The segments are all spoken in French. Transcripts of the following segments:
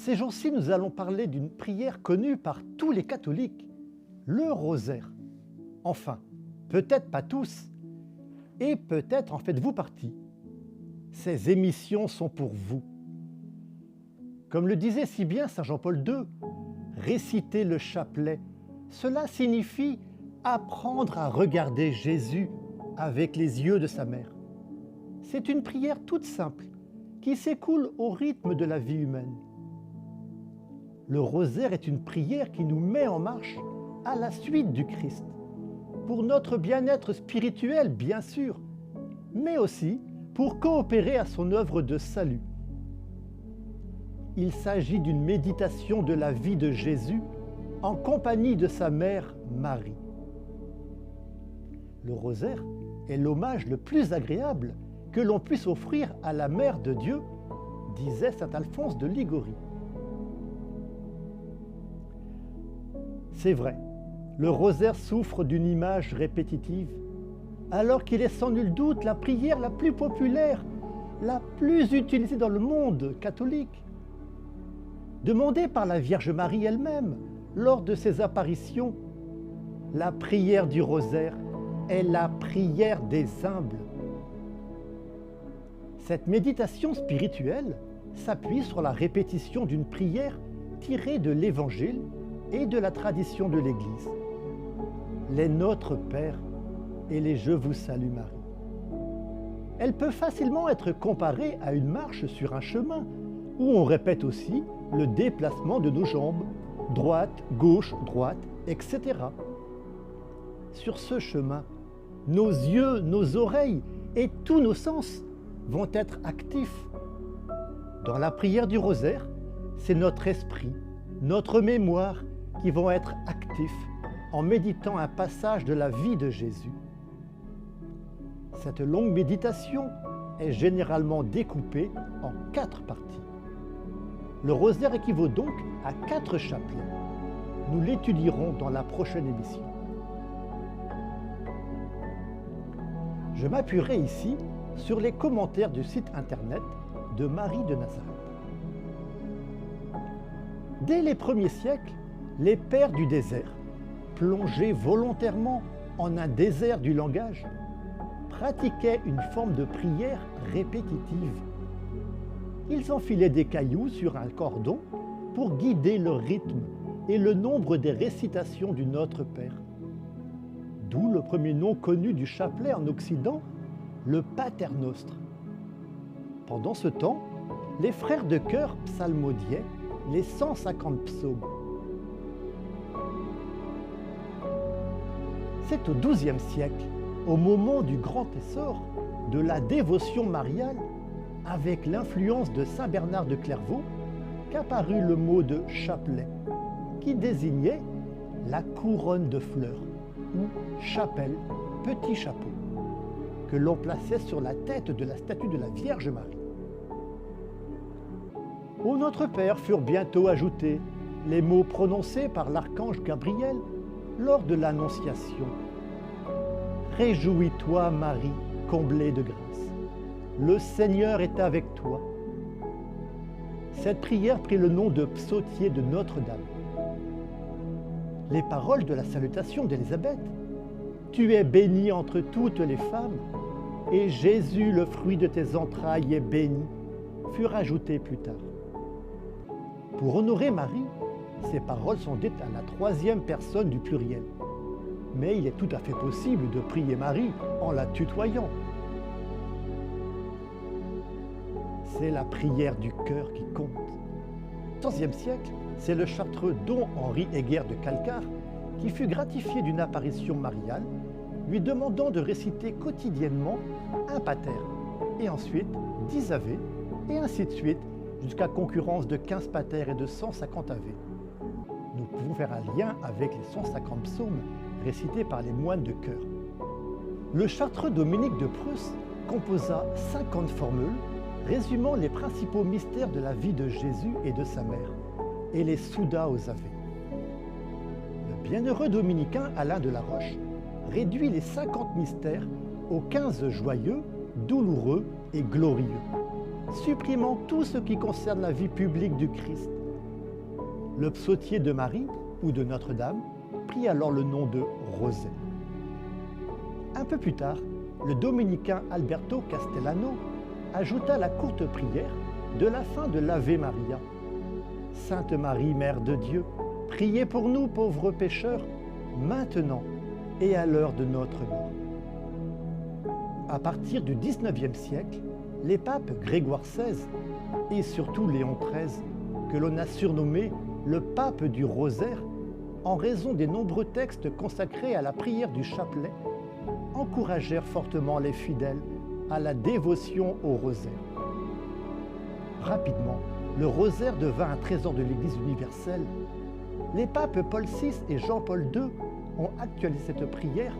Ces jours-ci, nous allons parler d'une prière connue par tous les catholiques, le rosaire. Enfin, peut-être pas tous, et peut-être en faites-vous partie. Ces émissions sont pour vous. Comme le disait si bien Saint Jean-Paul II, réciter le chapelet, cela signifie apprendre à regarder Jésus avec les yeux de sa mère. C'est une prière toute simple qui s'écoule au rythme de la vie humaine. Le rosaire est une prière qui nous met en marche à la suite du Christ, pour notre bien-être spirituel bien sûr, mais aussi pour coopérer à son œuvre de salut. Il s'agit d'une méditation de la vie de Jésus en compagnie de sa mère Marie. Le rosaire est l'hommage le plus agréable que l'on puisse offrir à la Mère de Dieu, disait saint Alphonse de Ligorie. C'est vrai, le rosaire souffre d'une image répétitive, alors qu'il est sans nul doute la prière la plus populaire, la plus utilisée dans le monde catholique. Demandée par la Vierge Marie elle-même lors de ses apparitions, la prière du rosaire est la prière des humbles. Cette méditation spirituelle s'appuie sur la répétition d'une prière tirée de l'Évangile et de la tradition de l'Église. Les Notre Père et les Je vous salue Marie. Elle peut facilement être comparée à une marche sur un chemin où on répète aussi le déplacement de nos jambes, droite, gauche, droite, etc. Sur ce chemin, nos yeux, nos oreilles et tous nos sens vont être actifs. Dans la prière du rosaire, c'est notre esprit, notre mémoire qui vont être actifs en méditant un passage de la vie de Jésus. Cette longue méditation est généralement découpée en 4 parties. Le rosaire équivaut donc à 4 chapelets. Nous l'étudierons dans la prochaine émission. Je m'appuierai ici sur les commentaires du site internet de Marie de Nazareth. Dès les premiers siècles, les pères du désert, plongés volontairement en un désert du langage, pratiquaient une forme de prière répétitive. Ils enfilaient des cailloux sur un cordon pour guider le rythme et le nombre des récitations du Notre Père. D'où le premier nom connu du chapelet en Occident, le Pater Noster. Pendant ce temps, les frères de chœur psalmodiaient les 150 psaumes. C'est au XIIe siècle, au moment du grand essor de la dévotion mariale, avec l'influence de saint Bernard de Clairvaux, qu'apparut le mot de chapelet, qui désignait la couronne de fleurs, ou chapelle, petit chapeau, que l'on plaçait sur la tête de la statue de la Vierge Marie. Au Notre Père furent bientôt ajoutés les mots prononcés par l'archange Gabriel lors de l'Annonciation. « Réjouis-toi, Marie, comblée de grâce. Le Seigneur est avec toi. » Cette prière prit le nom de psautier de Notre-Dame. Les paroles de la salutation d'Élisabeth, « Tu es bénie entre toutes les femmes, et Jésus, le fruit de tes entrailles, est béni », furent ajoutées plus tard. Pour honorer Marie, ces paroles sont dites à la 3e personne du pluriel. Mais il est tout à fait possible de prier Marie en la tutoyant. C'est la prière du cœur qui compte. Au XIVe siècle, c'est le chartreux Don Henri Heger de Calcar qui fut gratifié d'une apparition mariale, lui demandant de réciter quotidiennement un pater, et ensuite 10 ave, et ainsi de suite, jusqu'à concurrence de 15 pater et de 150 ave. Nous pouvons faire un lien avec les 150 psaumes récités par les moines de chœur. Le chartreux Dominique de Prusse composa 50 formules résumant les principaux mystères de la vie de Jésus et de sa mère, et les souda aux ave. Le bienheureux dominicain Alain de la Roche réduit les 50 mystères aux 15 joyeux, douloureux et glorieux, supprimant tout ce qui concerne la vie publique du Christ Le psautier de Marie ou de Notre-Dame prit alors le nom de rosaire. Un peu plus tard, le dominicain Alberto Castellano ajouta la courte prière de la fin de l'Ave Maria. Sainte Marie, Mère de Dieu, priez pour nous pauvres pécheurs, maintenant et à l'heure de notre mort. À partir du XIXe siècle, les papes Grégoire XVI et surtout Léon XIII, que l'on a surnommé le pape du rosaire en raison des nombreux textes consacrés à la prière du chapelet, encouragèrent fortement les fidèles à la dévotion au rosaire. Rapidement, le rosaire devint un trésor de l'Église universelle. Les papes Paul VI et Jean-Paul II ont actualisé cette prière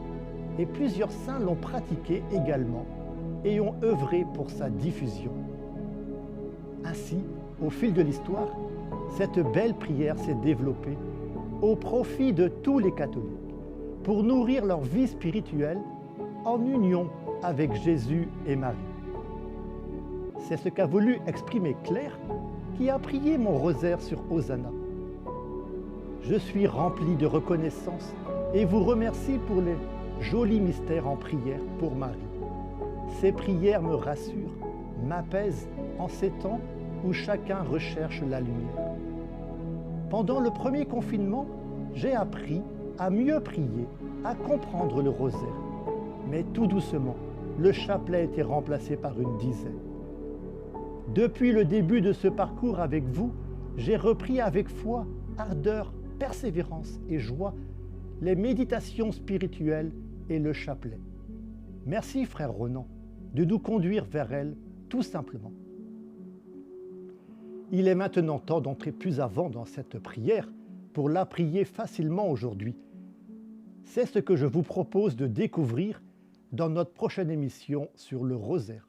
et plusieurs saints l'ont pratiquée également et ont œuvré pour sa diffusion. Ainsi, au fil de l'histoire, cette belle prière s'est développée au profit de tous les catholiques pour nourrir leur vie spirituelle en union avec Jésus et Marie. C'est ce qu'a voulu exprimer Claire, qui a prié mon rosaire sur Hosanna. Je suis rempli de reconnaissance et vous remercie pour les jolis mystères en prière pour Marie. Ces prières me rassurent, m'apaisent en ces temps où chacun recherche la lumière. Pendant le premier confinement, j'ai appris à mieux prier, à comprendre le rosaire. Mais tout doucement, le chapelet a été remplacé par une dizaine. Depuis le début de ce parcours avec vous, j'ai repris avec foi, ardeur, persévérance et joie les méditations spirituelles et le chapelet. Merci, frère Ronan, de nous conduire vers elle tout simplement. Il est maintenant temps d'entrer plus avant dans cette prière pour la prier facilement aujourd'hui. C'est ce que je vous propose de découvrir dans notre prochaine émission sur le rosaire.